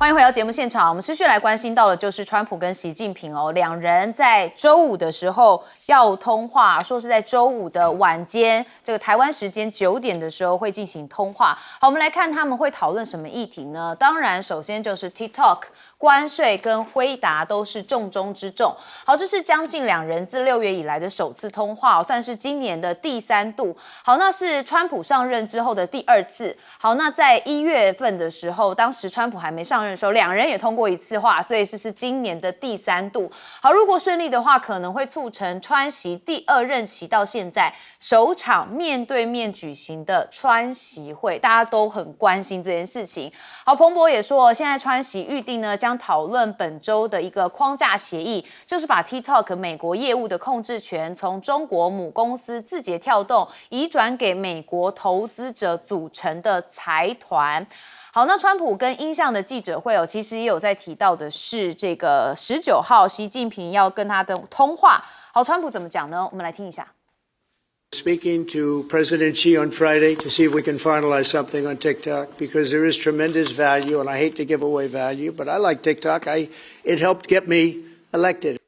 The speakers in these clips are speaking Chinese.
欢迎回到节目现场。我们持续来关心到的就是川普跟习近平哦，两人在周五的时候要通话，说是在周五的晚间，这个台湾时间9点的时候会进行通话。好，我们来看他们会讨论什么议题呢？当然，首先就是 TikTok 关税跟辉达都是重中之重。好，这是将近两人自6月以来的首次通话，算是今年的第3度。好，那是川普上任之后的第2次。好，那在1月份的时候，当时川普还没上任的时候，两人也通过1次话，所以这是今年的第3度。好，如果顺利的话，可能会促成川习第2任期到现在首场面对面举行的川习会，大家都很关心这件事情。好，彭博也说，现在川习预定呢将讨论本周的一个框架协议，就是把 TikTok 美国业务的控制权从中国母公司字节跳动移转给美国投资者组成的财团。好，那川普跟英向的记者会其实也有在提到的是这个19号习近平要跟他的通话。好，川普怎么讲呢？我们来听一下。Speaking to President Xi on Friday to see if we can finalize something on TikTok because there is tremendous value, and I hate to give away value, but I like TikTok. It helped get me elected.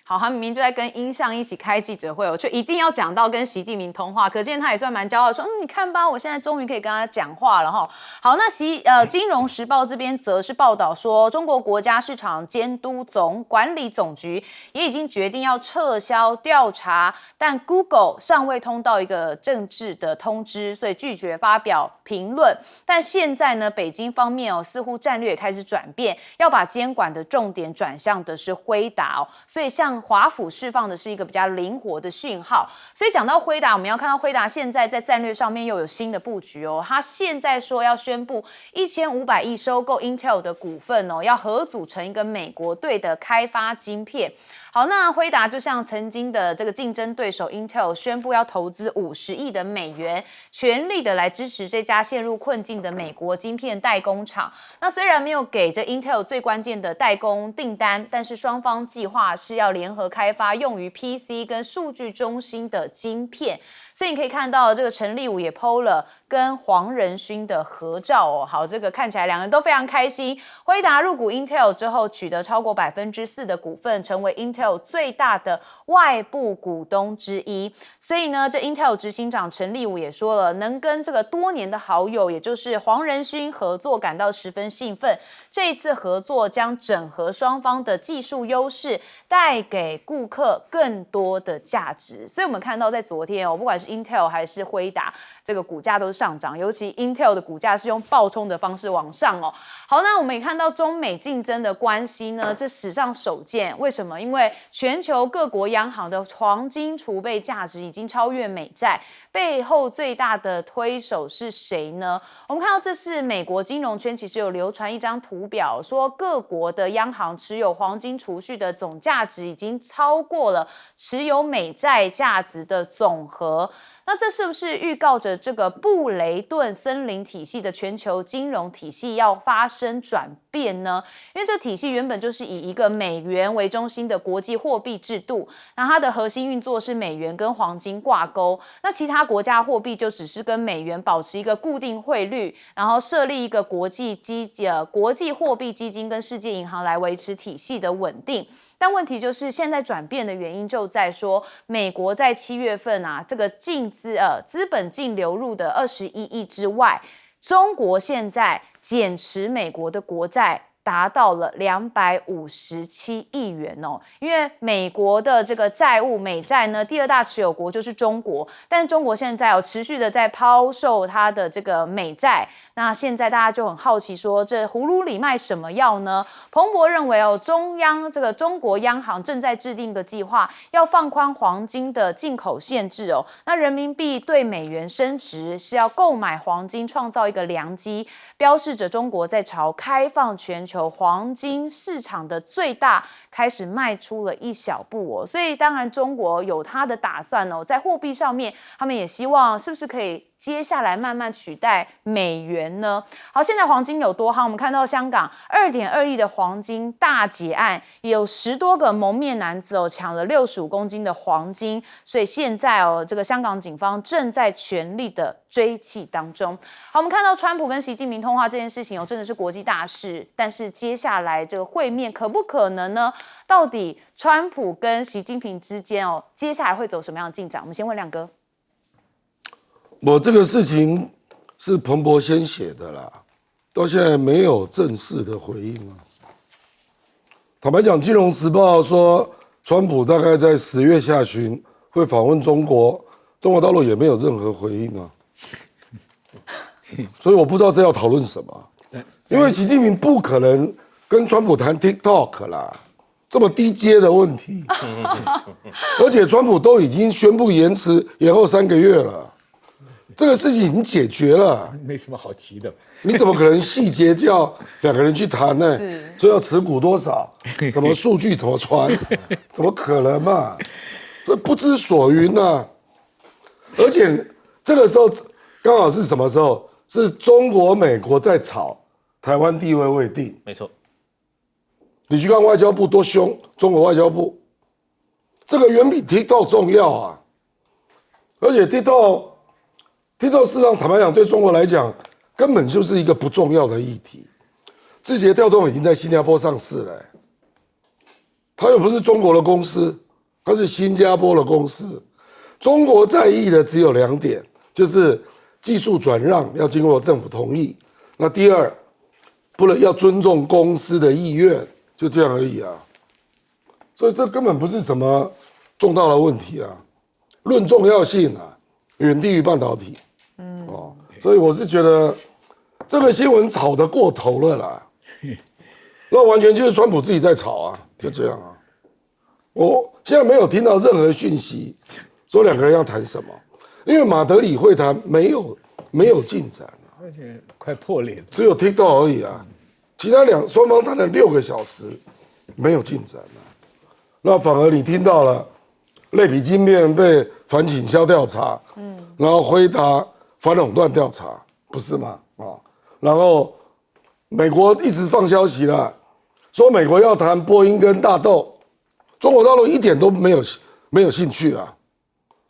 好，他明明就在跟英向一起开记者会却一定要讲到跟习近平通话，可见他也算蛮骄傲，说你看吧，我现在终于可以跟他讲话了哈。好，那金融时报这边则是报道说，中国国家市场监督管理总局也已经决定要撤销调查，但 Google 尚未通到一个正式的通知，所以拒绝发表评论。但现在呢，北京方面似乎战略也开始转变，要把监管的重点转向的是辉达所以向华府释放的是一个比较灵活的讯号。所以讲到辉达，我们要看到辉达现在在战略上面又有新的布局他现在说要宣布1500亿收购 Intel 的股份要合组成一个美国队的开发晶片。好，那辉达就像曾经的这个竞争对手 Intel 宣布要投资50亿的美元，全力的来支持这家陷入困境的美国晶片代工厂。那虽然没有给这 Intel 最关键的代工订单，但是双方计划是要联合开发用于 PC 跟数据中心的晶片。所以你可以看到这个陈立武也 PO 了跟黄仁勋的合照好，这个看起来两人都非常开心。辉达入股 Intel 之后，取得超过4%的股份，成为 Intel 最大的外部股东之一。所以呢，这 Intel 执行长陈立武也说了，能跟这个多年的好友，也就是黄仁勋合作，感到十分兴奋。这一次合作将整合双方的技术优势，带给顾客更多的价值。所以我们看到在昨天不管是 Intel 还是辉达，这个股价都是上涨，尤其 Intel 的股价是用暴冲的方式往上好，那我们也看到中美竞争的关系呢，这史上首见。为什么？因为全球各国央行的黄金储备价值已经超越美债，背后最大的推手是谁呢？我们看到这是美国金融圈其实有流传一张图表，说各国的央行持有黄金储蓄的总价值已经超过了持有美债价值的总和。那这是不是预告着这个布雷顿森林体系的全球金融体系要发生转变呢？因为这体系原本就是以一个美元为中心的国际货币制度，那它的核心运作是美元跟黄金挂钩，那其他国家货币就只是跟美元保持一个固定汇率，然后设立一个国际货币基金跟世界银行来维持体系的稳定。但问题就是现在转变的原因就在说，美国在7月份这个资本净流入的21亿之外，中国现在减持美国的国债达到了257亿元因为美国的这个债务美债呢，第2大持有国就是中国，但是中国现在持续的在抛售它的这个美债。那现在大家就很好奇说，这葫芦里卖什么药呢？彭博认为中国央行正在制定一个计划，要放宽黄金的进口限制那人民币对美元升值是要购买黄金创造一个良机，标示着中国在朝开放全球黄金市场的最大开始迈出了一小步所以当然中国有它的打算在货币上面，他们也希望是不是可以接下来慢慢取代美元呢？好，现在黄金有多夯？我们看到香港2.2亿的黄金大劫案，有10多个蒙面男子抢了65公斤的黄金，所以现在这个香港警方正在全力的追缉当中。好，我们看到川普跟习近平通话这件事情真的是国际大事，但是接下来这个会面可不可能呢？到底川普跟习近平之间接下来会走什么样的进展？我们先问亮哥。我这个事情是彭博先写的啦，到现在没有正式的回应啊。坦白讲，《金融时报》说川普大概在10月下旬会访问中国，中国大陆也没有任何回应啊。所以我不知道这要讨论什么，因为习近平不可能跟川普谈 TikTok 啦，这么低阶的问题，而且川普都已经宣布延后3个月了。这个事情已经解决了，没什么好急的。你怎么可能细节叫2个人去谈呢？说要持股多少，什么数据怎么传，怎么可能嘛？这不知所云啊！而且这个时候刚好是什么时候？是中国、美国在吵台湾地位未定。没错，你去看外交部多凶，中国外交部，这个远比 TikTok 重要啊！而且 TikTok 事实上坦白讲，对中国来讲根本就是一个不重要的议题。字节跳动已经在新加坡上市了，它又不是中国的公司，它是新加坡的公司。中国在意的只有2点，就是技术转让要经过政府同意，那第二，不能要尊重公司的意愿，就这样而已啊。所以这根本不是什么重大的问题啊，论重要性啊，远低于半导体。所以我是觉得这个新闻炒得过头了啦，那完全就是川普自己在炒啊，就这样啊。我现在没有听到任何讯息说2个人要谈什么，因为马德里会谈没有进展啊，而且快破裂了，只有 TikTok 而已啊，其他双方谈了6个小时，没有进展啊。那反而你听到了类比晶片被反倾销调查，然后辉达反垄断调查，不是吗？然后美国一直放消息了，说美国要谈波音跟大豆，中国大陆一点都没有兴趣啊。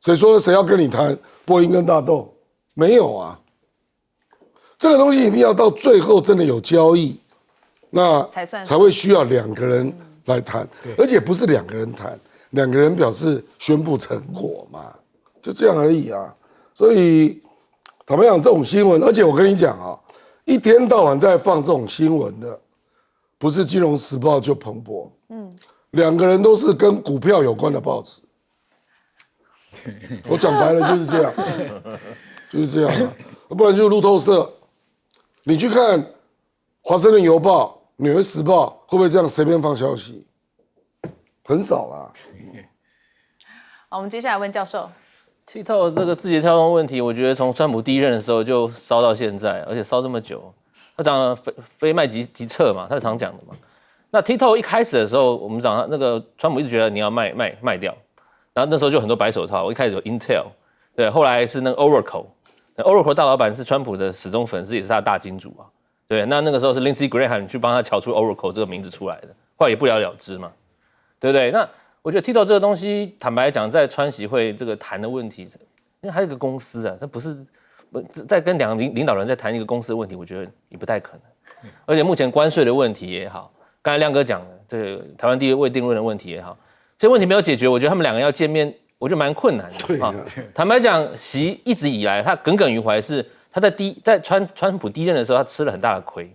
谁说谁要跟你谈波音跟大豆？没有啊。这个东西一定要到最后真的有交易，那才会需要2个人来谈，而且不是2个人谈，2个人表示宣布成果嘛，就这样而已啊。所以坦白讲，这种新闻，而且我跟你讲啊，一天到晚在放这种新闻的，不是《金融时报》就彭博，2个人都是跟股票有关的报纸。我讲白了就是这样，就是这样啊，不然就是路透社。你去看《华盛顿邮报》《纽约时报》，会不会这样随便放消息？很少啦。好，我们接下来问教授。TikTok 这个字节跳动问题，我觉得从川普第1任的时候就烧到现在，而且烧这么久。他讲非卖即撤嘛，他是常讲的嘛。那 TikTok 一开始的时候，我们讲那个川普一直觉得你要卖掉，然后那时候就很多白手套。我一开始有 Intel， 对，后来是那个 Oracle 大老板是川普的死忠粉丝，也是他的大金主啊。对，那个时候是 Lindsey Graham 去帮他敲出 Oracle 这个名字出来的，后来也不了了之嘛，对不对？那我觉得 TikTok 这个东西，坦白讲，在川习会这个谈的问题，因为还有一个公司啊，它不是在跟2个领导人在谈一个公司的问题，我觉得也不太可能。而且目前关税的问题也好，刚才亮哥讲的这个台湾地位未定论的问题也好，这些问题没有解决，我觉得他们2个要见面，我觉得蛮困难的啊。坦白讲，习一直以来他耿耿于怀是他在川普第1任的时候，他吃了很大的亏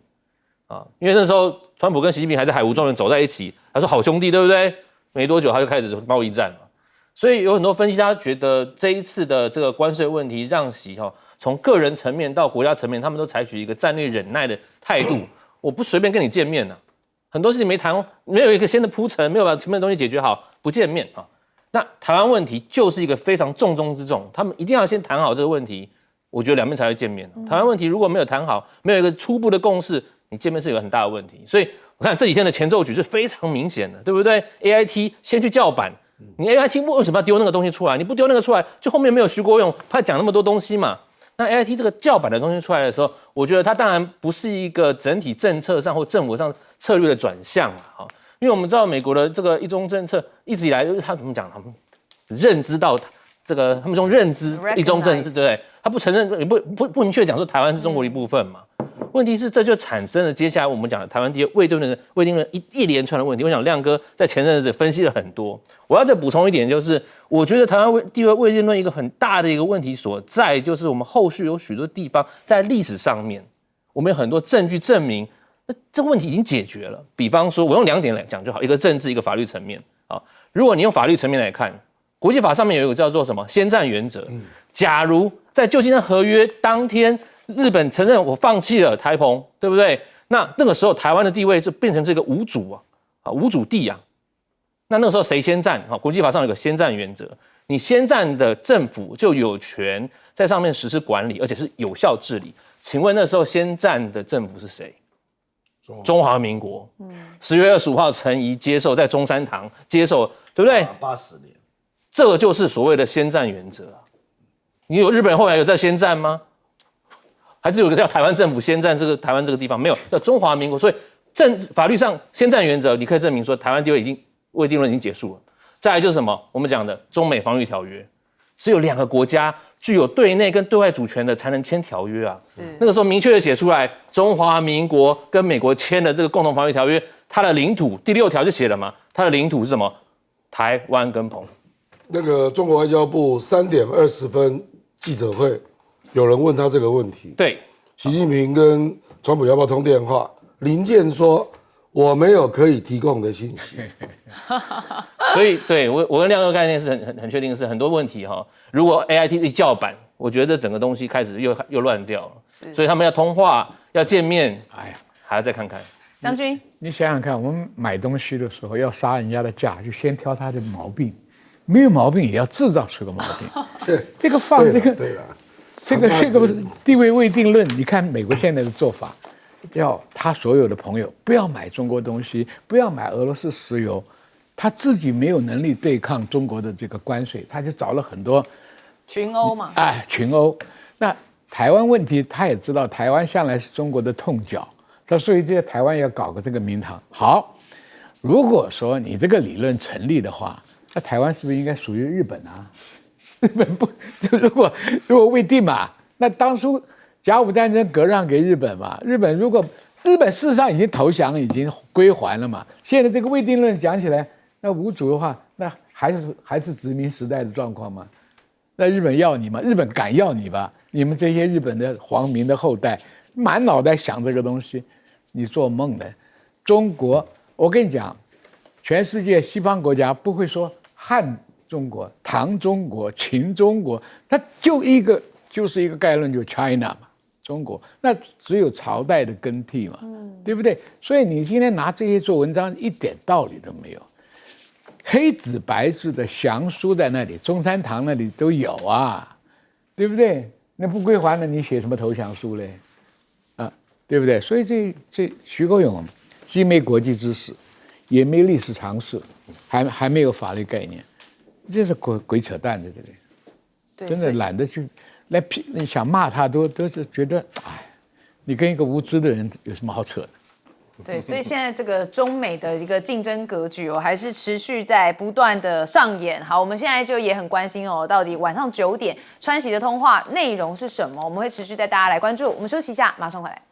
啊，因为那时候川普跟习近平还在海湖庄园走在一起，他说好兄弟，对不对？没多久他就开始贸易战嘛，所以有很多分析家觉得这一次的这个关税问题，让习从个人层面到国家层面，他们都采取一个战略忍耐的态度，我不随便跟你见面啊，很多事情没谈，没有一个先的铺陈，没有把前面的东西解决好，不见面啊。那台湾问题就是一个非常重中之重，他们一定要先谈好这个问题，我觉得2边才会见面。台湾问题如果没有谈好，没有一个初步的共识，你见面是有很大的问题，所以。我看这几天的前奏曲是非常明显的，对不对 ？AIT 先去叫板，你 AIT 为什么要丢那个东西出来？你不丢那个出来，就后面没有徐国勇他讲那么多东西嘛。那 AIT 这个叫板的东西出来的时候，我觉得它当然不是一个整体政策上或政府上策略的转向啊，因为我们知道美国的这个一中政策一直以来就是他怎么讲，他们认知到这个他们用认知一中政策，对不对？他不承认也不明确讲说台湾是中国的一部分嘛。问题是这就产生了接下来我们讲的台湾地位未定论一连串的问题。我想亮哥在前阵子分析了很多，我要再补充一点，就是我觉得台湾地位未定论一个很大的一个问题所在，就是我们后续有许多地方在历史上面，我们有很多证据证明，那这个问题已经解决了。比方说，我用2点来讲就好，一个政治，一个法律层面啊。如果你用法律层面来看，国际法上面有一个叫做什么先占原则，假如在旧金山合约当天，日本承认我放弃了台澎，对不对？那个时候台湾的地位就变成这个无主无主地啊。那个时候谁先占？国际法上有个先占原则，你先占的政府就有权在上面实施管理，而且是有效治理。请问那时候先占的政府是谁？中华民国。10月25号陈仪接受在中山堂接受，对不对？80年，这个就是所谓的先占原则啊。你有日本人后来有在先占吗？还是有个叫台湾政府先占这个台湾这个地方，没有，叫中华民国。所以法律上先占原则，你可以证明说台湾地位未定论已经结束了。再来就是什么？我们讲的中美防御条约，只有2个国家具有对内跟对外主权的才能签条约啊。那个时候明确的写出来，中华民国跟美国签的这个共同防御条约，它的领土第6条就写了嘛，它的领土是什么？台湾跟澎。那个中国外交部3点20分记者会，有人问他这个问题，对，习近平跟川普要不要通电话？林健说我没有可以提供的信息。所以对我跟亮哥概念是很确定的是很多问题哈。如果 AIT 一叫板，我觉得整个东西开始又乱掉了。所以他们要通话要见面，还要再看看。将军，你想想看，我们买东西的时候要杀人家的价，就先挑他的毛病，没有毛病也要制造出个毛病。这个放这个。对了。这个地位未定论，你看美国现在的做法，叫他所有的朋友不要买中国东西，不要买俄罗斯石油，他自己没有能力对抗中国的这个关税，他就找了很多群欧嘛，群欧。那台湾问题，他也知道台湾向来是中国的痛脚，所以在台湾要搞个这个名堂。好，如果说你这个理论成立的话，那台湾是不是应该属于日本啊？日本不，如果未定嘛，那当初甲午战争割让给日本嘛，日本事实上已经投降，已经归还了嘛。现在这个未定论讲起来，那无主的话，那还是殖民时代的状况吗？那日本要你吗？日本敢要你吧？你们这些日本的皇民的后代，满脑袋想这个东西，你做梦的。中国，我跟你讲，全世界西方国家不会说汉中国、唐中国、秦中国，它就是一个概论，就是 China 嘛，中国，那只有朝代的更替嘛，对不对？所以你今天拿这些做文章，一点道理都没有。黑纸白字的详书在那里，中山堂那里都有啊，对不对？那不归还了，你写什么投降书嘞？啊，对不对？所以这徐国勇既没国际知识，也没历史常识，还没有法律概念。这是鬼扯淡的，这里，真的懒得去来批。你想骂他都是觉得，哎，你跟一个无知的人有什么好扯的？对，所以现在这个中美的一个竞争格局还是持续在不断的上演。好，我们现在就也很关心到底晚上9点川习的通话内容是什么？我们会持续带大家来关注。我们休息一下，马上回来。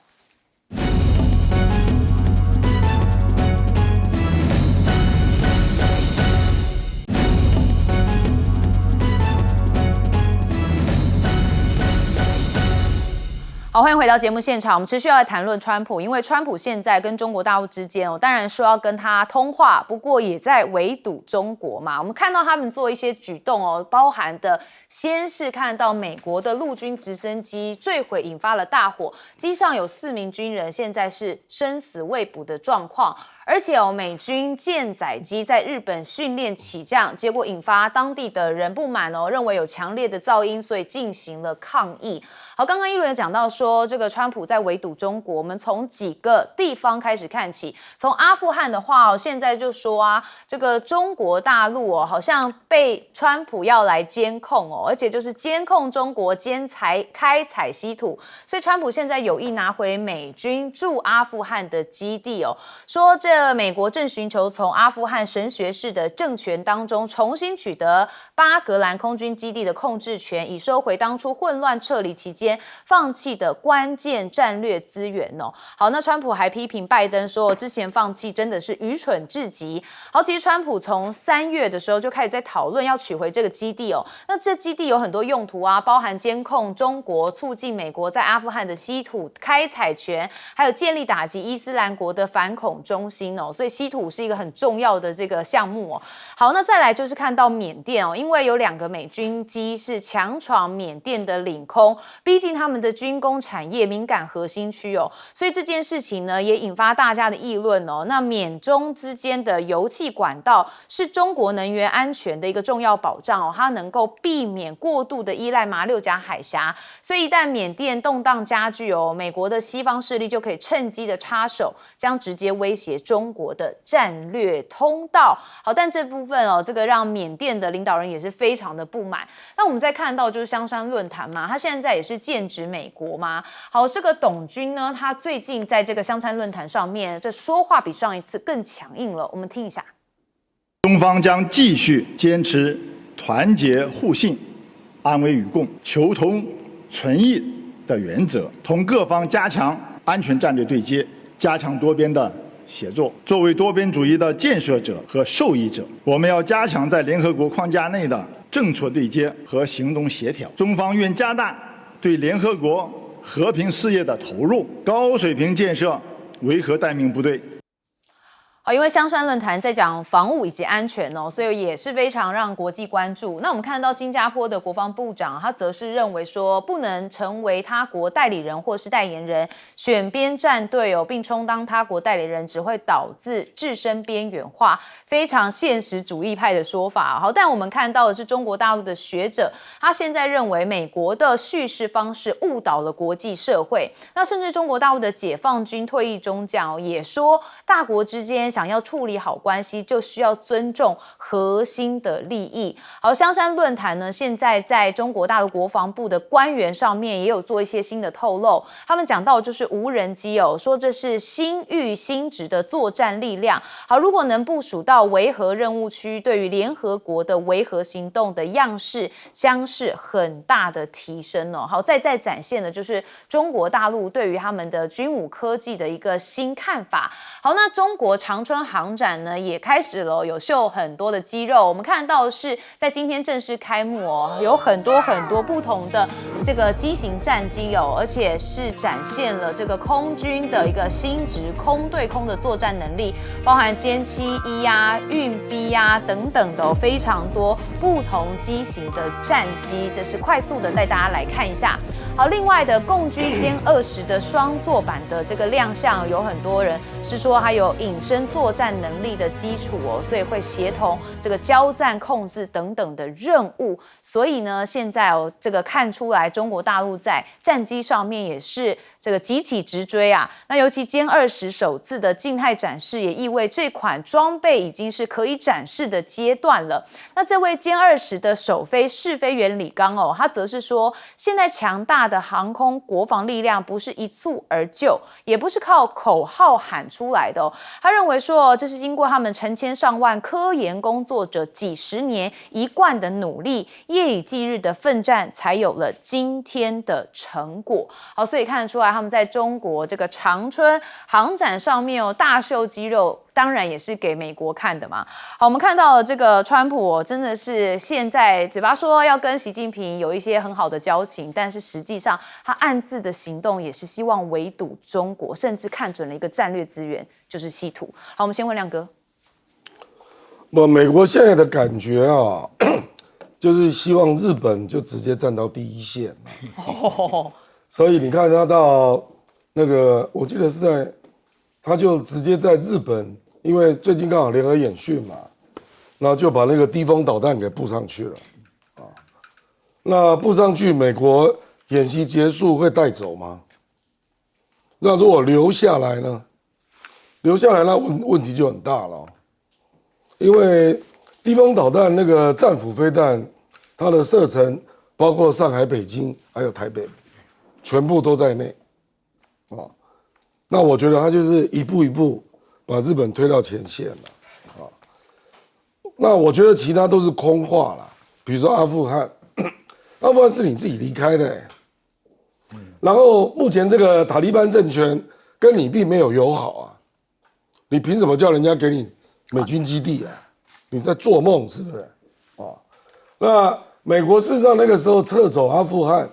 好，欢迎回到节目现场。我们持续要来谈论川普，因为川普现在跟中国大陆之间当然说要跟他通话，不过也在围堵中国嘛。我们看到他们做一些举动包含的先是看到美国的陆军直升机坠毁，引发了大火，机上有4名军人，现在是生死未卜的状况。而且美军舰载机在日本训练起降，结果引发当地的人不满认为有强烈的噪音，所以进行了抗议。好，刚刚一轮有讲到说，这个川普在围堵中国，我们从几个地方开始看起。从阿富汗的话现在就说这个中国大陆好像被川普要来监控而且就是监控中国开采稀土，所以川普现在有意拿回美军驻阿富汗的基地说这美国正寻求从阿富汗神学式的政权当中重新取得巴格兰空军基地的控制权，以收回当初混乱撤离期间放弃的关键战略资源好，那川普还批评拜登说之前放弃真的是愚蠢至极。好，其实川普从3月的时候就开始在讨论要取回这个基地那这基地有很多用途包含监控中国、促进美国在阿富汗的稀土开采权，还有建立打击伊斯兰国的反恐中心所以稀土是一个很重要的这个项目好，那再来就是看到缅甸因为有2个美军机是强闯缅甸的领空，逼近他们的军工产业敏感核心区所以这件事情呢也引发大家的议论那缅中之间的油气管道是中国能源安全的一个重要保障它能够避免过度的依赖马六甲海峡，所以一旦缅甸动荡加剧美国的西方势力就可以趁机的插手，将直接威胁中国的战略通道。好，但这部分这个让缅甸的领导人也是非常的不满。那我们再看到就是香山论坛嘛，他现在也是剑指美国嘛。好，这个董军呢，他最近在这个香山论坛上面，这说话比上一次更强硬了。我们听一下。中方将继续坚持团结互信、安危与共、求同存异的原则，同各方加强安全战略对接，加强多边的协作。作为多边主义的建设者和受益者，我们要加强在联合国框架内的政策对接和行动协调。中方愿加大对联合国和平事业的投入，高水平建设维和待命部队。因为香山论坛在讲防务以及安全所以也是非常让国际关注。那我们看到新加坡的国防部长，他则是认为说，不能成为他国代理人或是代言人，选边站队并充当他国代理人，只会导致自身边缘化，非常现实主义派的说法。好，但我们看到的是中国大陆的学者，他现在认为美国的叙事方式误导了国际社会。那甚至中国大陆的解放军退役中将也说，大国之间想要处理好关系，就需要尊重核心的利益。好，香山论坛呢，现在在中国大陆国防部的官员上面也有做一些新的透露。他们讲到就是无人机说这是新域新质的作战力量。好，如果能部署到维和任务区，对于联合国的维和行动的样式将是很大的提升好，再展现的就是中国大陆对于他们的军武科技的一个新看法。好，那中国长春航展呢也开始了，有秀很多的肌肉。我们看到是在今天正式开幕有很多不同的这个机型战机而且是展现了这个空军的一个新质空对空的作战能力，包含歼7E运 B 等等的非常多不同机型的战机，这是快速的带大家来看一下。好，另外的共机歼20的双座版的这个亮相，有很多人是说还有隐身作战能力的基础所以会协同这个交战控制等等的任务。所以呢，现在这个看出来中国大陆在战机上面也是这个急起直追那尤其歼20首次的静态展示，也意味这款装备已经是可以展示的阶段了。那这位歼20的首飞试飞员李刚他则是说，现在强大的航空国防力量不是一蹴而就，也不是靠口号喊出来的他认为说，这是经过他们成千上万科研工作者几十年一贯的努力，夜以继日的奋战，才有了今天的成果。好，所以看得出来他们在中国这个长春航展上面大秀肌肉，当然也是给美国看的嘛。好，我们看到这个川普真的是现在嘴巴说要跟习近平有一些很好的交情，但是实际上他暗自的行动也是希望围堵中国，甚至看准了一个战略资源，就是稀土。好，我们先问亮哥。美国现在的感觉就是希望日本就直接站到第一线所以你看他到那个，我记得是在，他就直接在日本因为最近刚好联合演训嘛，然后就把那个低风导弹给布上去了，那布上去，美国演习结束会带走吗？那如果留下来呢？留下来那问题就很大了，因为低风导弹那个战斧飞弹，它的射程包括上海、北京还有台北，全部都在内，那我觉得它就是一步一步把日本推到前线了，那我觉得其他都是空话了，比如说阿富汗，阿富汗是你自己离开的，然后目前这个塔利班政权跟你并没有友好啊，你凭什么叫人家给你美军基地啊？你在做梦是不是？那美国事实上那个时候撤走阿富汗，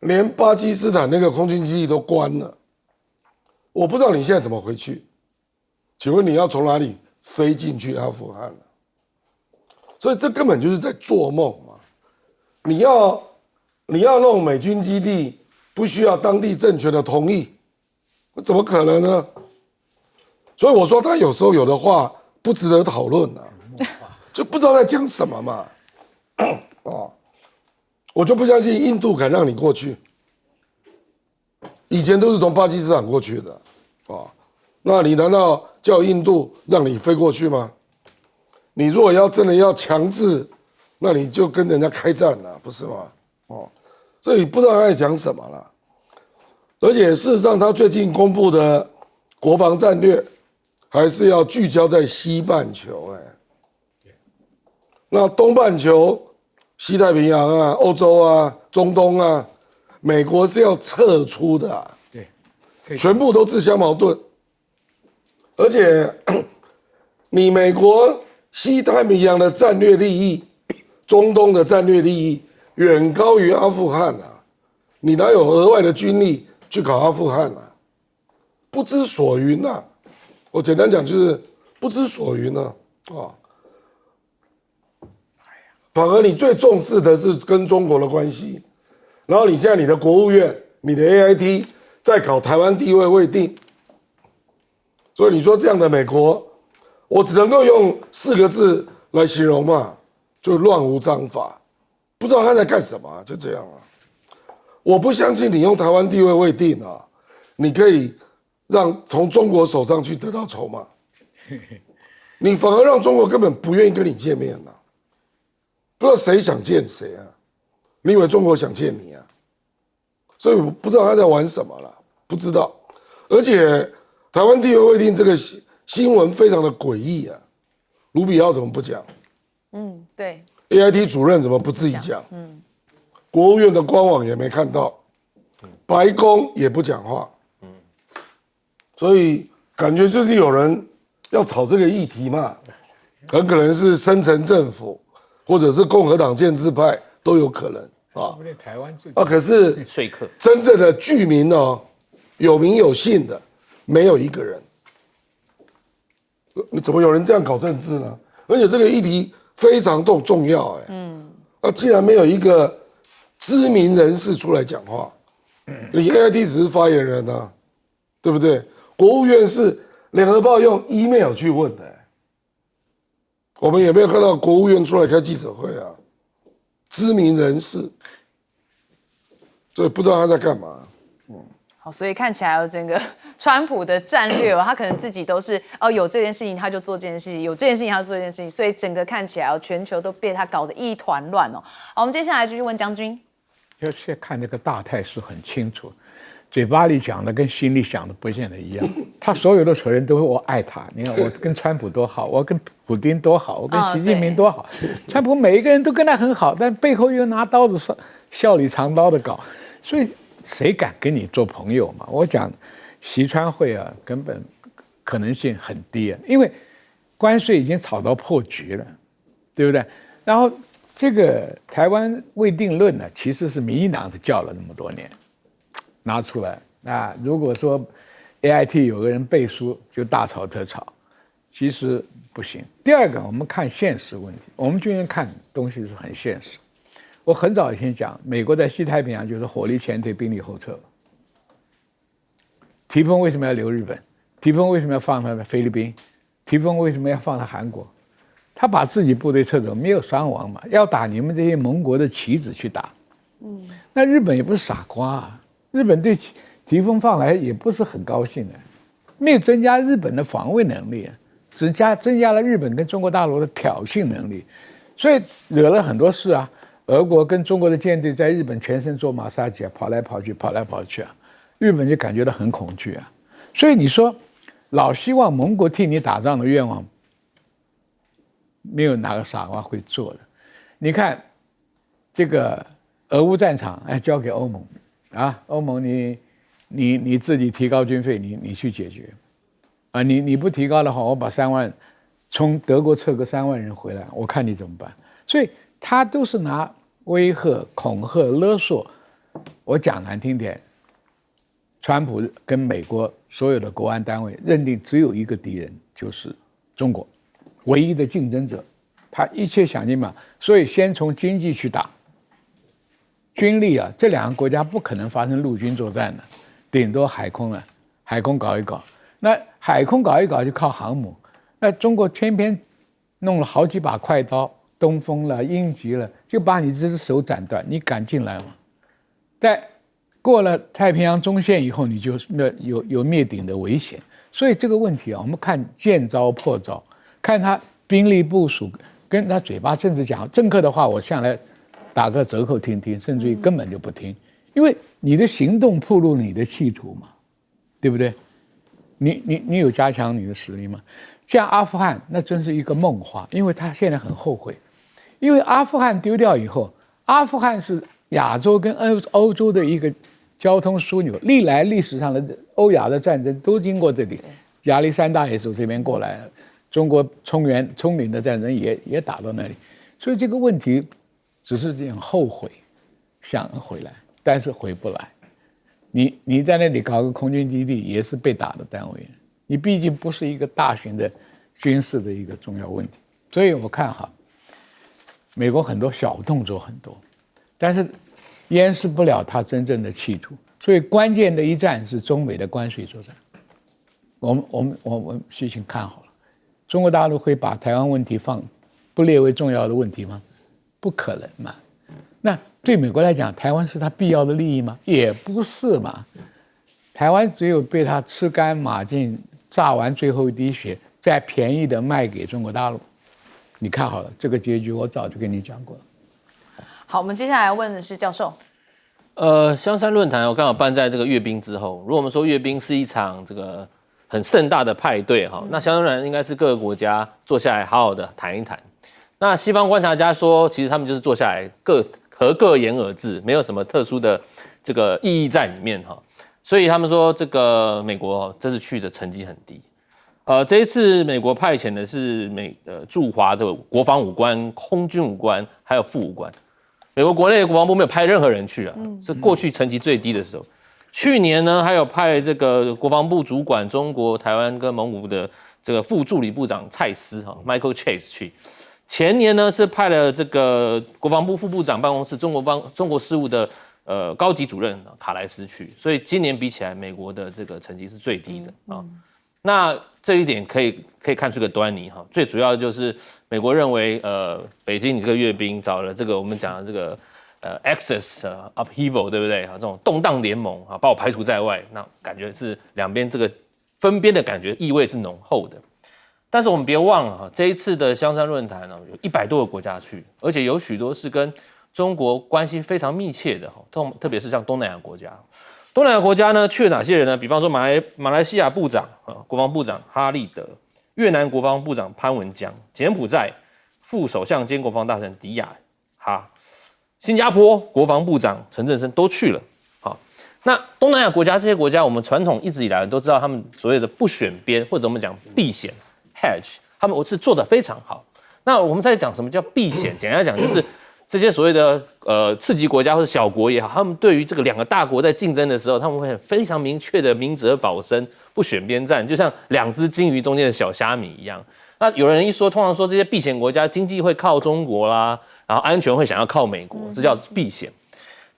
连巴基斯坦那个空军基地都关了。我不知道你现在怎么回去，请问你要从哪里飞进去阿富汗呢？所以这根本就是在做梦嘛！你要弄美军基地，不需要当地政权的同意，怎么可能呢？所以我说他有时候有的话不值得讨论啊，就不知道在讲什么嘛。我就不相信印度敢让你过去，以前都是从巴基斯坦过去的，那你难道叫印度让你飞过去吗？你如果真的要强制，那你就跟人家开战了，不是吗？所以不知道他在讲什么了。而且事实上，他最近公布的国防战略还是要聚焦在西半球，那东半球、西太平洋啊、欧洲啊、中东啊，美国是要撤出的，对，全部都自相矛盾。而且你美国西太平洋的战略利益、中东的战略利益远高于阿富汗啊，你哪有额外的军力去搞阿富汗啊？不知所云啊！我简单讲就是不知所云啊！反而你最重视的是跟中国的关系，然后你现在你的国务院、你的 AIT 在搞台湾地位未定，所以你说这样的美国，我只能够用4个字来形容嘛，就乱无章法，不知道他在干什么，就这样啊。我不相信你用台湾地位未定啊，你可以让从中国手上去得到筹码，你反而让中国根本不愿意跟你见面了。不知道谁想见谁啊？你以为中国想见你啊？所以我不知道他在玩什么了，不知道。而且台湾地位未定这个新闻非常的诡异啊，卢比奥怎么不讲？对。AIT 主任怎么不自己讲？国务院的官网也没看到，白宫也不讲话。所以感觉就是有人要炒这个议题嘛，很可能是深层政府。或者是共和党建制派都有可能啊。台湾可是说客真正的居民哦，有名有姓的没有一个人。你怎么有人这样搞政治呢？而且这个议题非常重要既然没有一个知名人士出来讲话，你 AIT 只是发言人啊，对不对？国务院是联合报用 email 去问的。我们也没有看到国务院出来开记者会啊，知名人士，所以不知道他在干嘛。好，所以看起来整个川普的战略他可能自己都是有这件事情他就做这件事情，有这件事情他就做这件事情，所以整个看起来全球都被他搞得一团乱哦。好，我们接下来继续问将军。要是看这个大态势很清楚，嘴巴里讲的跟心里想的不见得一样。他所有的承认都是我爱他，你看我跟川普多好，我跟普丁多好，我跟习近平多好。川普每一个人都跟他很好，但背后又拿刀子笑里藏刀的搞，所以谁敢跟你做朋友嘛？我讲习川会啊，根本可能性很低啊，因为关税已经炒到破局了，对不对？然后这个台湾未定论呢，其实是民进党叫了那么多年。拿出来啊！如果说 AIT 有个人背书，就大吵特吵，其实不行。第二个，我们看现实问题，我们就应该看东西是很现实。我很早以前讲，美国在西太平洋就是火力前推，兵力后撤。提丰为什么要留日本？提丰为什么要放菲律宾？提丰为什么要放在韩国？他把自己部队撤走，没有伤亡嘛，要打你们这些盟国的棋子去打。那日本也不是傻瓜啊，日本对提丰放来也不是很高兴的，没有增加日本的防卫能力，只增加了日本跟中国大陆的挑衅能力，所以惹了很多事啊。俄国跟中国的舰队在日本全身做马杀鸡啊，跑来跑去啊，日本就感觉到很恐惧啊。所以你说，老希望盟国替你打仗的愿望，没有哪个傻瓜会做的。你看，这个俄乌战场，交给欧盟啊，欧盟你自己提高军费，你去解决啊，你不提高的话，我把3万从德国撤个3万人回来，我看你怎么办。所以他都是拿威吓、恐吓、勒索。我讲难听点，川普跟美国所有的国安单位认定只有一个敌人，就是中国，唯一的竞争者，他一切想尽办法，所以先从经济去打。军力啊，这2个国家不可能发生陆军作战的，顶多海空了，海空搞一搞。那海空搞一搞就靠航母，那中国偏偏弄了好几把快刀，东风了、鹰击了，就把你这只手斩断，你敢进来吗？在过了太平洋中线以后，你就有灭顶的危险。所以这个问题啊，我们看见招破招，看他兵力部署，跟他嘴巴政治讲政客的话，我向来打个折扣听听，甚至于根本就不听，因为你的行动暴露你的企图嘛，对不对？你有加强你的实力吗？像阿富汗，那真是一个梦话，因为他现在很后悔，因为阿富汗丢掉以后，阿富汗是亚洲跟欧洲的一个交通枢纽，历来历史上的欧亚的战争都经过这里，亚历山大也从这边过来，中国冲岭的战争也打到那里，所以这个问题只是这样后悔，想回来，但是回不来。你在那里搞个空军基地，也是被打的单位，你毕竟不是一个大型的军事的一个重要问题，所以我看哈，美国很多小动作很多，但是掩饰不了他真正的企图，所以关键的一战是中美的关税作战。我们细心看好了，中国大陆会把台湾问题不列为重要的问题吗？不可能嘛。那对美国来讲，台湾是他必要的利益吗？也不是嘛。台湾只有被他吃干抹净，榨完最后一滴血，再便宜的卖给中国大陆。你看好了，这个结局我早就跟你讲过了。好，我们接下来问的是教授。香山论坛我刚好办在这个阅兵之后。如果我们说阅兵是一场这个很盛大的派对哈，那香山论坛应该是各个国家坐下来好好的谈一谈。那西方观察家说，其实他们就是坐下来各言而至，没有什么特殊的这个意义在里面哈。所以他们说这个美国这次去的成绩很低。这一次美国派遣的是驻华的国防武官、空军武官还有副武官。美国国内的国防部没有派任何人去啊，是过去成绩最低的时候。去年呢，还有派这个国防部主管中国、台湾跟蒙古的这个副助理部长蔡斯Michael Chase 去。前年呢是派了这个国防部副部长办公室中国事务的高级主任卡莱斯去，所以今年比起来，美国的这个成绩是最低的啊。那这一点可以看出个端倪哈，最主要就是美国认为北京你这个阅兵找了这个我们讲的这个Axis upheaval 对不对？这种动荡联盟啊，把我排除在外，那感觉是两边这个分边的感觉意味是浓厚的。但是我们别忘了这一次的香山论坛有100多个国家去，而且有许多是跟中国关系非常密切的，特别是像东南亚国家。东南亚国家呢去了哪些人呢？比方说马来西亚部长国防部长哈利德，越南国防部长潘文江，柬埔寨副首相兼国防大臣迪亚哈，新加坡国防部长陈振声都去了。那东南亚国家这些国家，我们传统一直以来都知道，他们所谓的不选边或者我们讲避险 hedge， 他们是做得非常好。那我们在讲什么叫避险？简单来讲就是这些所谓的次级国家或者小国也好，他们对于这个2个大国在竞争的时候，他们会很非常明确的明哲保身，不选边站，就像2只金鱼中间的小虾米一样。那有人一说，通常说这些避险国家经济会靠中国啦，然后安全会想要靠美国，这叫避险。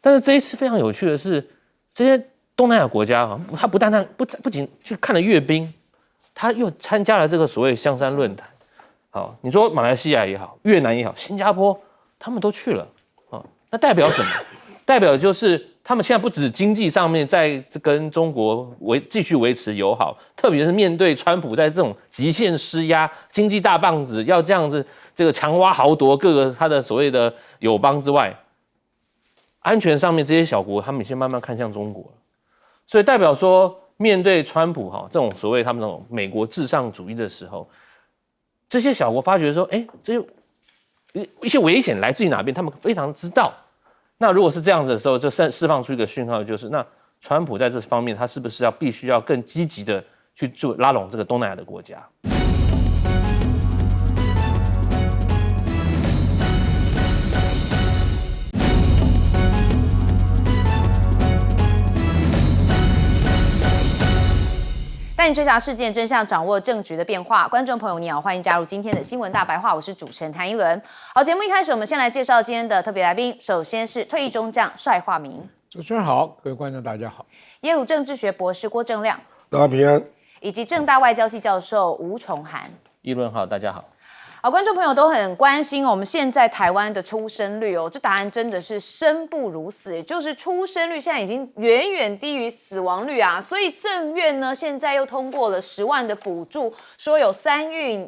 但是这一次非常有趣的是，这些东南亚国家它不仅去看了阅兵，他又参加了这个所谓香山论坛。好，你说马来西亚也好，越南也好，新加坡他们都去了，那代表什么？代表就是他们现在不止经济上面在跟中国继续维持友好，特别是面对川普在这种极限施压、经济大棒子要这样子这个强挖豪夺各个他的所谓的友邦之外，安全上面这些小国他们先慢慢看向中国了，所以代表说面对川普这种所谓他们那种美国至上主义的时候，这些小国发觉说，这些一些危险来自于哪边，他们非常知道。那如果是这样子的时候，就释放出一个讯号，就是那川普在这方面，他是不是必须要更积极的去拉拢这个东南亚的国家？带你追查事件真相，掌握政局的变化。观众朋友，你好，欢迎加入今天的新闻大白话，我是主持人谭一伦。好，节目一开始，我们先来介绍今天的特别来宾。首先是退役中将帅化明，主持人好，各位观众大家好。耶鲁政治学博士郭正亮，大家平安。以及政大外交系教授吴崇涵。议论好，大家好。好，观众朋友都很关心我们现在台湾的出生率这答案真的是生不如死，也就是出生率现在已经远远低于死亡率啊，所以政院呢现在又通过了10万的补助，说有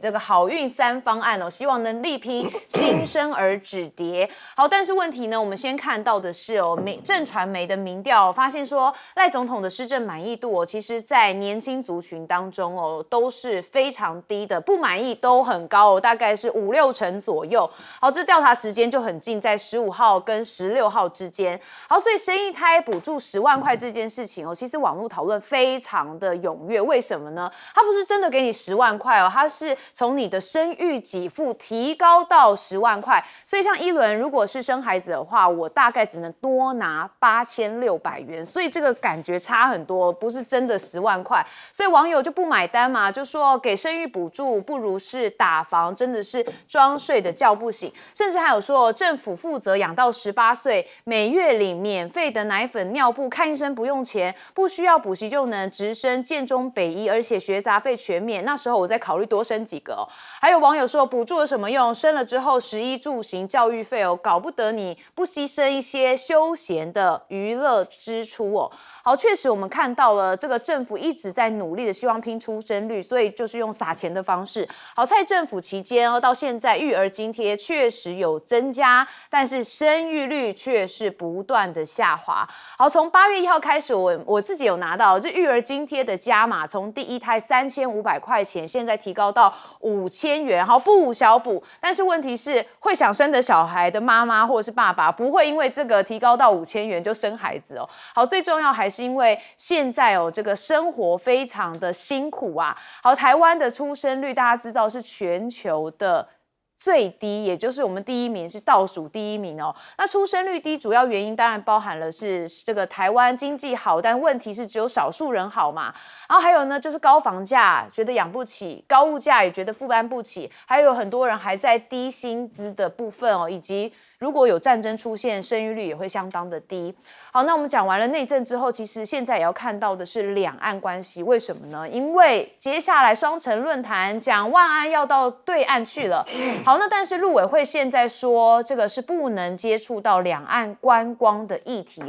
这个好运3方案希望能力拼新生儿止跌。好，但是问题呢，我们先看到的是正传媒的民调发现说，赖总统的施政满意度其实在年轻族群当中都是非常低的，不满意都很高大概是5-6成左右。好，这调查时间就很近，在15号跟16号之间。好，所以生一胎补助10万块这件事情其实网络讨论非常的踊跃。为什么呢？它不是真的给你10万块它是从你的生育给付提高到10万块。所以像一轮如果是生孩子的话，我大概只能多拿8600元，所以这个感觉差很多，不是真的10万块。所以网友就不买单嘛，就说给生育补助不如是打房，真的是装睡的叫不醒。甚至还有说政府负责养到18岁，每月领免费的奶粉尿布，看医生不用钱，不需要补习就能直升建中北医，而且学杂费全免。那时候我在考虑多生几个还有网友说补助有什么用，生了之后食衣住行教育费搞不得你不牺牲一些休闲的娱乐支出好，确实我们看到了这个政府一直在努力的希望拼出生率，所以就是用撒钱的方式。好，蔡政府期间到现在育儿津贴确实有增加，但是生育率却是不断的下滑。好，从8月1号开始，我自己有拿到这育儿津贴的加码，从第一胎3500块钱，现在提高到5000元。好，不小补，但是问题是会想生的小孩的妈妈或者是爸爸不会因为这个提高到5000元就生孩子好，最重要还是因为现在这个生活非常的辛苦啊。好，台湾的出生率大家知道是全球的最低，也就是我们第一名是倒数第一名那出生率低主要原因当然包含了是这个台湾经济好，但问题是只有少数人好嘛。然后还有呢就是高房价觉得养不起，高物价也觉得负担不起，还有很多人还在低薪资的部分以及如果有战争出现，生育率也会相当的低。好，那我们讲完了内政之后，其实现在也要看到的是两岸关系。为什么呢？因为接下来双城论坛讲万安要到对岸去了。好，那但是陆委会现在说这个是不能接触到两岸观光的议题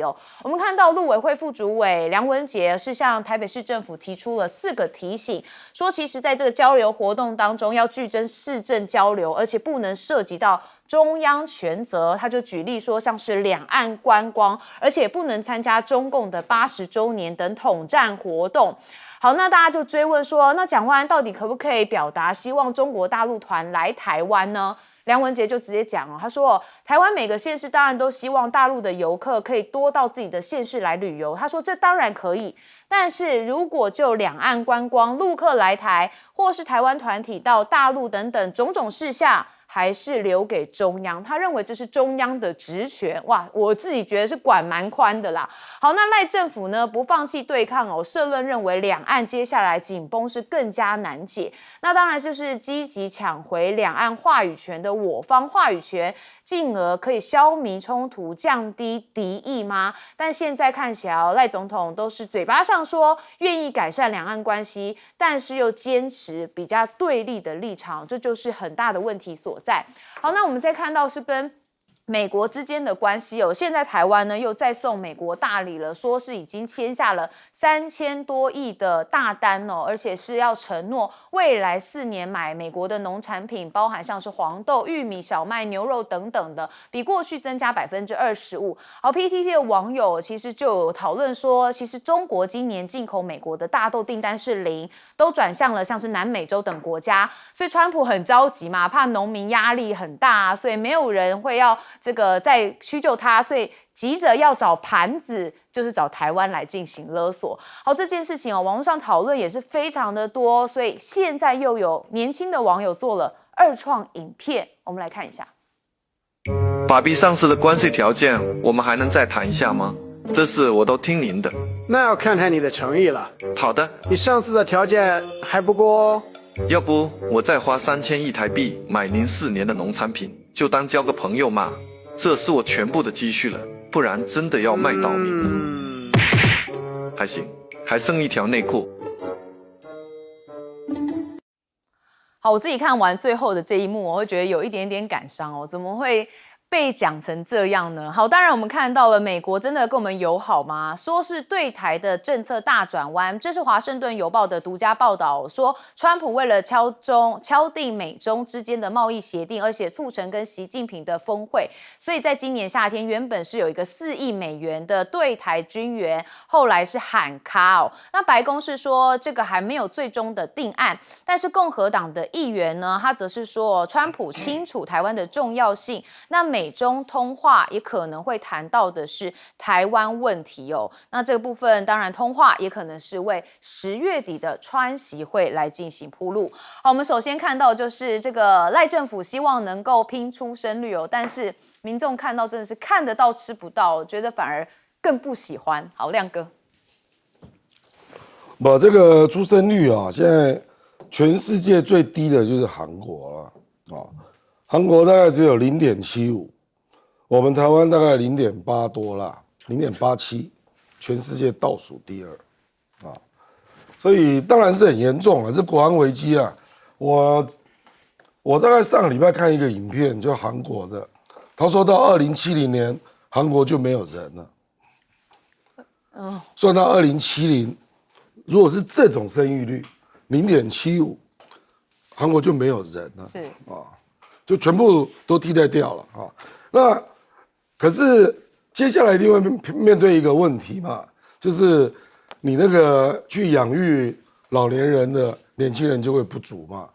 我们看到陆委会副主委梁文杰是向台北市政府提出了4个提醒，说其实在这个交流活动当中要具征市政交流，而且不能涉及到中央权责。他就举例说像是两岸观光，而且不能参加中共的80周年等统战活动。好，那大家就追问说，那蒋万安到底可不可以表达希望中国大陆团来台湾呢？梁文杰就直接讲他说台湾每个县市当然都希望大陆的游客可以多到自己的县市来旅游，他说这当然可以，但是如果就两岸观光、陆客来台，或是台湾团体到大陆等等种种事项，还是留给中央，他认为这是中央的职权。哇，我自己觉得是管蛮宽的啦。好，那赖政府呢不放弃对抗社论认为两岸接下来紧绷是更加难解，那当然就是积极抢回两岸话语权的我方话语权，进而可以消弭冲突、降低敌意吗？但现在看起来，赖总统都是嘴巴上说愿意改善两岸关系，但是又坚持比较对立的立场，这就是很大的问题所在。好，那我们再看到是跟美国之间的关系现在台湾呢又再送美国大礼了，说是已经签下了3000多亿的大单而且是要承诺未来4年买美国的农产品，包含像是黄豆、玉米、小麦、牛肉等等的，比过去增加25%。好 ，PTT 的网友其实就有讨论说，其实中国今年进口美国的大豆订单是0，都转向了像是南美洲等国家，所以川普很着急嘛，怕农民压力很大所以没有人会要这个再屈就他，所以急着要找盘子，就是找台湾来进行勒索。好，这件事情网络上讨论也是非常的多，所以现在又有年轻的网友做了2创影片，我们来看一下。法币上市的关税条件，我们还能再谈一下吗？这事我都听您的。那要看看你的诚意了。好的，你上次的条件还不过哦。要不我再花3000亿台币买您4年的农产品，就当交个朋友嘛。这是我全部的积蓄了，不然真的要卖倒您。还行，还剩1条内裤。好，我自己看完最后的这一幕，我会觉得有一点点感伤怎么会被讲成这样呢？好，当然我们看到了美国真的跟我们友好吗？说是对台的政策大转弯，这是华盛顿邮报的独家报道，说川普为了敲定美中之间的贸易协定，而且促成跟习近平的峰会，所以在今年夏天原本是有一个4亿美元的对台军援，后来是喊卡那白宫是说这个还没有最终的定案，但是共和党的议员呢，他则是说川普清楚台湾的重要性，那美中通话也可能会谈到的是台湾问题那这个部分当然通话也可能是为10月底的川习会来进行铺路。好，我们首先看到就是这个赖政府希望能够拼出生率但是民众看到真的是看得到吃不到，觉得反而更不喜欢。好，亮哥，把这个出生率现在全世界最低的就是韩国了韩国大概只有0.75，我们台湾大概0.8多啦，0.87，全世界倒数第2所以当然是很严重这国安危机我大概上个礼拜看一个影片，就韩国的，他说到2070年韩国就没有人了，算到2070，如果是这种生育率0.75，韩国就没有人了，是就全部都替代掉了那可是接下来一定会面对一个问题嘛，就是你那个去养育老年人的年轻人就会不足嘛，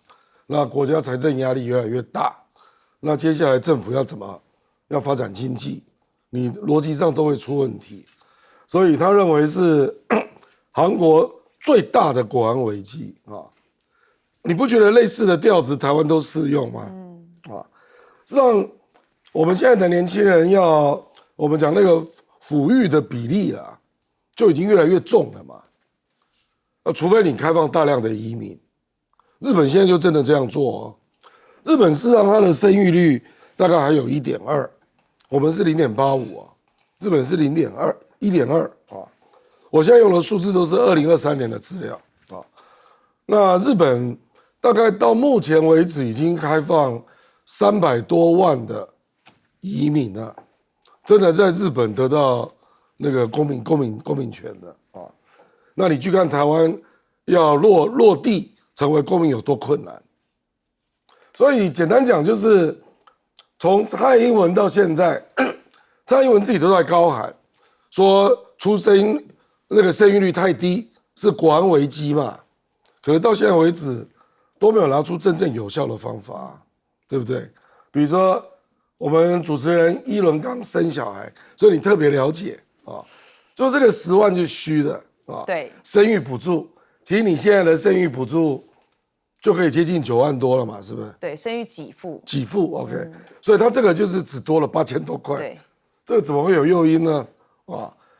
那国家财政压力越来越大，那接下来政府要怎么要发展经济，你逻辑上都会出问题，所以他认为是韩国最大的国安危机你不觉得类似的调子台湾都适用吗？实际上我们现在的年轻人我们讲那个抚育的比例就已经越来越重了嘛。除非你开放大量的移民，日本现在就真的这样做日本事实上它的生育率大概还有1.2，我们是0.85日本是1.2我现在用的数字都是2023年的资料那日本大概到目前为止已经开放300多万的移民了，真的在日本得到那个公民权的那你去看台湾要落地成为公民有多困难？所以简单讲就是从蔡英文到现在，蔡英文自己都在高喊说那个生育率太低是国安危机嘛，可是到现在为止都没有拿出真正有效的方法对不对？比如说我们主持人一轮刚生小孩，所以你特别了解就这个10万就虚的对，生育补助，其实你现在的生育补助就可以接近9万多了嘛，是不是？对，生育给付OK，所以他这个就是只多了8000多块，对，这个怎么会有诱因呢？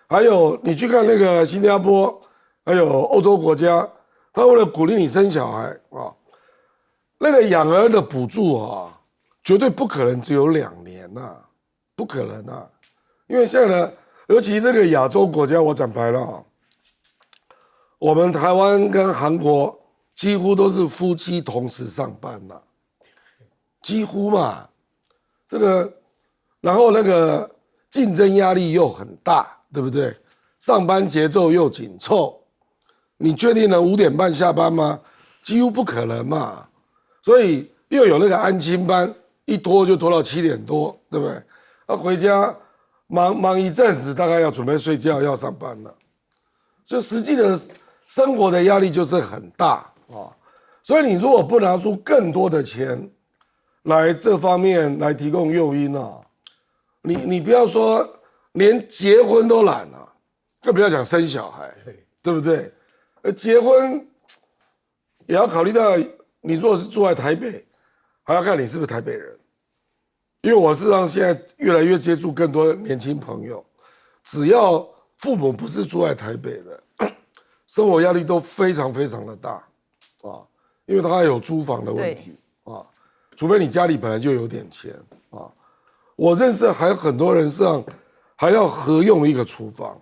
还有你去看那个新加坡，还有欧洲国家，他为了鼓励你生小孩那个养儿的补助绝对不可能只有2年呐、不可能啊！因为现在呢，尤其这个亚洲国家，我讲白了啊，我们台湾跟韩国几乎都是夫妻同时上班呐、几乎嘛，这个，然后那个竞争压力又很大，对不对？上班节奏又紧凑，你确定能5点半下班吗？几乎不可能嘛。所以又有那个安亲班，一拖就拖到7点多，对不对？回家忙一阵子，大概要准备睡觉，要上班了。所以实际的生活的压力就是很大啊。所以你如果不拿出更多的钱来这方面来提供诱因啊，你不要说连结婚都懒了，更不要讲生小孩，对不对？结婚也要考虑到，你如果是住在台北，还要看你是不是台北人。因为我事实上现在越来越接触更多年轻朋友，只要父母不是住在台北的，生活压力都非常非常的大啊，因为他还有租房的问题啊，除非你家里本来就有点钱啊。我认识还有很多人实际上还要合用一个厨房，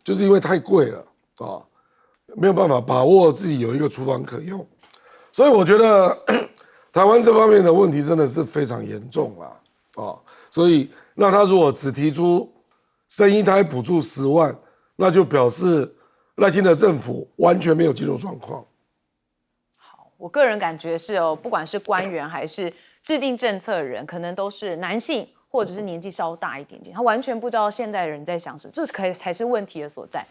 就是因为太贵了啊，没有办法把握自己有一个厨房可用，所以我觉得台湾这方面的问题真的是非常严重啦。所以那他如果只提出生1胎补助10万，那就表示赖清德政府完全没有金融状况。好，我个人感觉是不管是官员还是制定政策的人，可能都是男性或者是年纪稍大一点点，他完全不知道现代人在想什么，这才是问题的所在。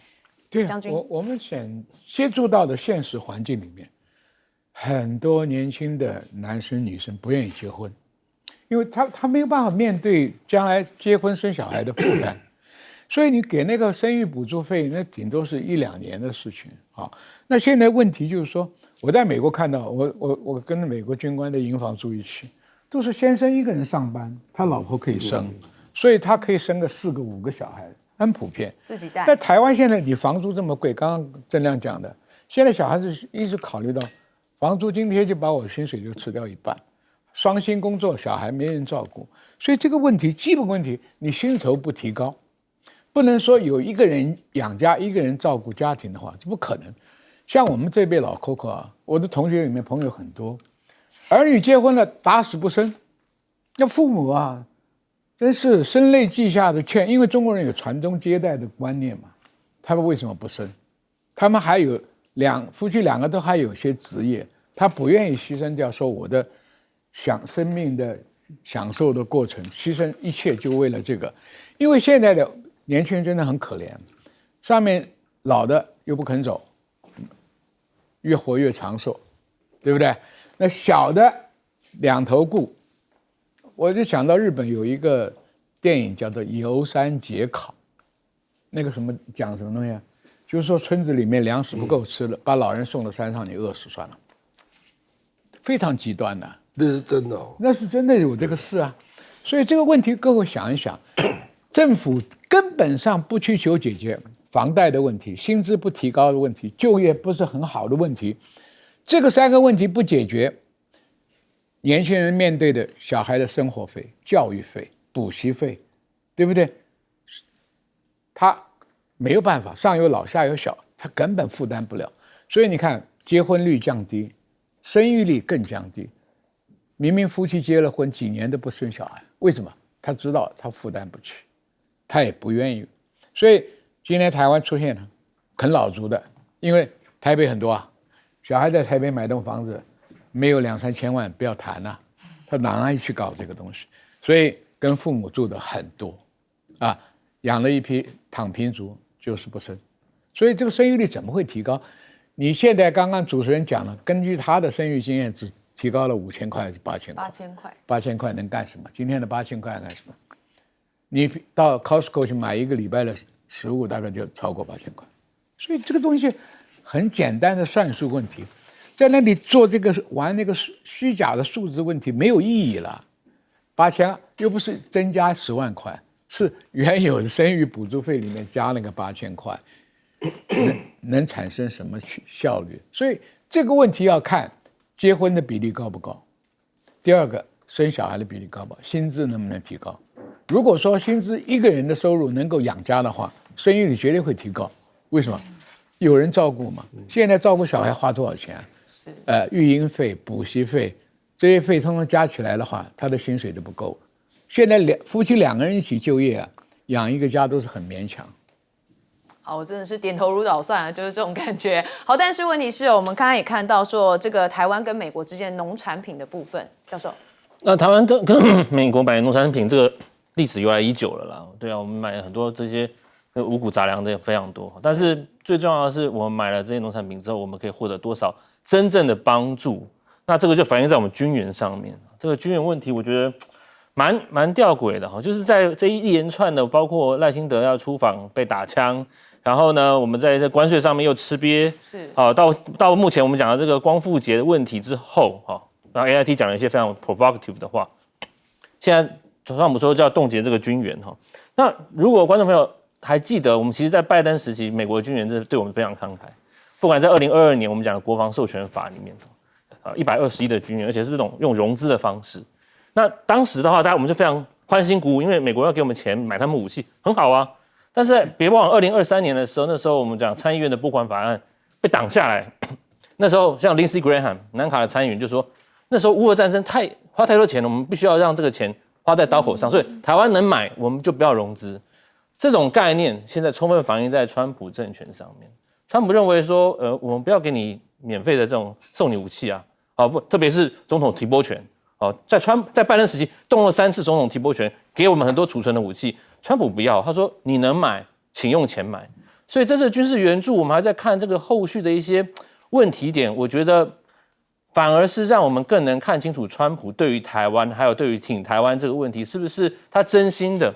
对，将军，我们接触到的现实环境里面，很多年轻的男生女生不愿意结婚。因为他没有办法面对将来结婚生小孩的负担，所以你给那个生育补助费，那顶多是1、2年的事情啊。那现在问题就是说，我在美国看到，我跟美国军官的营房住一起，都是先生一个人上班，他老婆可以生，所以他可以生个4个、5个小孩，很普遍。自己带。在台湾现在你房租这么贵，刚刚郑亮讲的，现在小孩子一直考虑到房租津贴就把我薪水就吃掉1半。双薪工作，小孩没人照顾，所以这个问题基本问题，你薪酬不提高，不能说有一个人养家，一个人照顾家庭的话，这不可能。像我们这辈老 Coco 啊，我的同学里面朋友很多，儿女结婚了打死不生，那父母啊，真是声泪俱下的劝，因为中国人有传宗接代的观念嘛，他们为什么不生？他们还有夫妻2个都还有些职业，他不愿意牺牲掉，说我的生命的享受的过程，牺牲一切就为了这个。因为现在的年轻人真的很可怜，上面老的又不肯走，越活越长寿，对不对？那小的2头顾，我就想到日本有一个电影叫做《游山解考》，那个什么讲什么东西啊？就是说村子里面粮食不够吃了，把老人送到山上，你饿死算了，非常极端的。那是真的哦，那是真的有这个事啊，所以这个问题各位想一想，政府根本上不去求解决房贷的问题、薪资不提高的问题、就业不是很好的问题，这个3个问题不解决，年轻人面对的小孩的生活费、教育费、补习费，对不对？他没有办法，上有老下有小，他根本负担不了。所以你看，结婚率降低，生育率更降低。明明夫妻结了婚几年都不生小孩，为什么？他知道他负担不起，他也不愿意。所以今天台湾出现了啃老族的，因为台北很多啊，小孩在台北买栋房子，没有2、3千万不要谈啊，他哪里去搞这个东西？所以跟父母住的很多，啊，养了一批躺平族，就是不生。所以这个生育率怎么会提高？你现在刚刚主持人讲了，根据他的生育经验，只提高了5000块还是8000块？8000块。8000块能干什么？今天的8000块干什么？你到 Costco 去买1个礼拜的食物，大概就超过8000块。所以这个东西很简单的算术问题，在那里做这个玩那个虚假的数字问题没有意义了。8000又不是增加10万块，是原有的生育补助费里面加那个8000块，能产生什么效率？所以这个问题要看结婚的比例高不高。第二个，生小孩的比例高不好，薪资能不能提高？如果说薪资一个人的收入能够养家的话，生育率绝对会提高。为什么？有人照顾嘛。现在照顾小孩花多少钱？育婴费、补习费这些费通通加起来的话，他的薪水都不够。现在夫妻2个人一起就业啊，养一个家都是很勉强。好，我真的是点头如捣蒜啊，就是这种感觉。好，但是问题是我们刚刚也看到说，这个台湾跟美国之间农产品的部分，教授。那台湾跟美国买农产品这个历史由来已久了啦。对啊，我们买很多这些五谷杂粮的也非常多，但是最重要的是，我们买了这些农产品之后，我们可以获得多少真正的帮助？那这个就反映在我们军援上面。这个军援问题，我觉得蛮吊诡的哈，就是在这一连串的，包括赖清德要出访被打枪，然后呢，我们在这关税上面又吃瘪，是好到目前我们讲的这个光复节的问题之后，哈，然后 AIT 讲了一些非常 provocative 的话，现在川普说就要冻结这个军援哈。那如果观众朋友还记得，我们其实在拜登时期，美国的军援这对我们非常慷慨，不管在2022年我们讲的国防授权法里面，120亿的军援，而且是这种用融资的方式。那当时的话，我们就非常欢欣鼓舞，因为美国要给我们钱买他们武器，很好啊。但是别忘了2023年的时候，那时候我们讲参议院的拨款法案被挡下来，那时候像 Lindsey Graham 南卡的参议员就说，那时候乌俄战争花太多钱了，我们必须要让这个钱花在刀口上，所以台湾能买，我们就不要融资。这种概念现在充分反映在川普政权上面。川普认为说，我们不要给你免费的这种送你武器啊，特别是总统提拨权，在拜登时期动了3次总统提拨权，给我们很多储存的武器，川普不要，他说你能买，请用钱买。所以这次军事援助，我们还在看这个后续的一些问题点，我觉得反而是让我们更能看清楚川普对于台湾，还有对于挺台湾这个问题，是不是他真心的。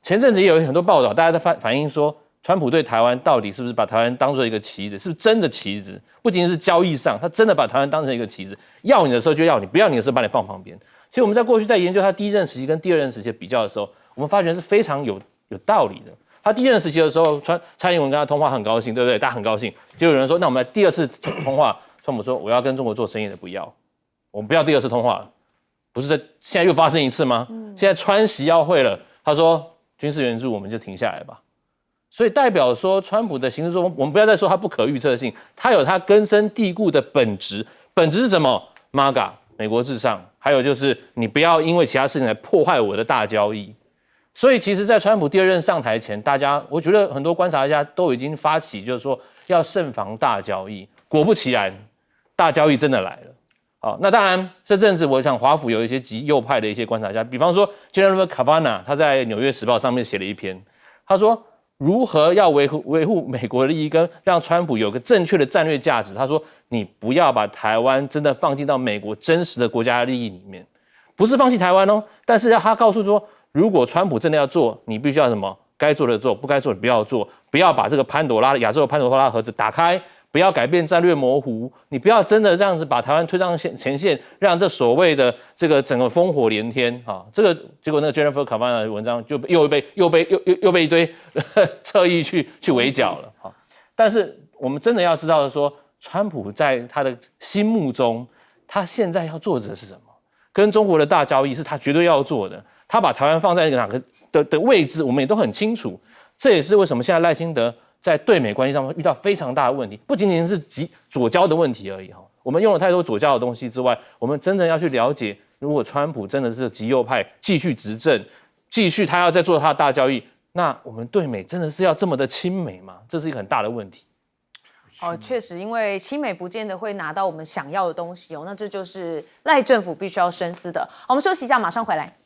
前阵子也有很多报道，大家在反映说，川普对台湾到底是不是把台湾当作一个棋子，是不是真的棋子？不仅仅是交易上，他真的把台湾当成一个棋子，要你的时候就要你，不要你的时候把你放旁边。其实我们在过去在研究他第一任时期跟第2任时期的比较的时候，我们发觉是非常有道理的。他第一任时期的时候，蔡英文跟他通话很高兴，对不对？大家很高兴。就有人说，那我们来第2次通话，川普说我要跟中国做生意的，不要，我们不要第2次通话了。不是现在又发生一次吗？现在川习要会了，他说军事援助我们就停下来吧。所以代表说，川普的行事作风，我们不要再说他不可预测性，他有他根深蒂固的本质。本质是什么 ？MAGA 美国至上，还有就是你不要因为其他事情来破坏我的大交易。所以其实，在川普第2任上台前，我觉得很多观察家都已经发起，就是说要慎防大交易。果不其然，大交易真的来了。好，那当然这阵子，我想华府有一些极右派的一些观察家，比方说 Jennifer Kavanaugh， 他在《纽约时报》上面写了一篇，他说如何要维护美国的利益，跟让川普有个正确的战略价值。他说你不要把台湾真的放进到美国真实的国家利益里面，不是放弃台湾哦，但是他告诉说，如果川普真的要做，你必须要什么？该做的做，不该做的不要做，不要把这个亚洲的潘朵拉盒子打开。不要改变战略模糊，你不要真的这样子把台湾推上前线，让这所谓的这个整个烽火连天啊！这个结果那个 Jennifer Kavanaugh 的文章就又被一堆侧翼去围剿了啊！但是我们真的要知道的说，川普在他的心目中，他现在要做的是什么？跟中国的大交易是他绝对要做的。他把台湾放在哪个的位置，我们也都很清楚。这也是为什么现在赖清德在对美关系上遇到非常大的问题，不仅仅是左交的问题而已哈。我们用了太多左交的东西之外，我们真正要去了解，如果川普真的是极右派继续执政，继续他要再做他的大交易，那我们对美真的是要这么的亲美吗？这是一个很大的问题。确实，因为亲美不见得会拿到我们想要的东西哦，那这就是赖政府必须要深思的。好，我们休息一下，马上回来。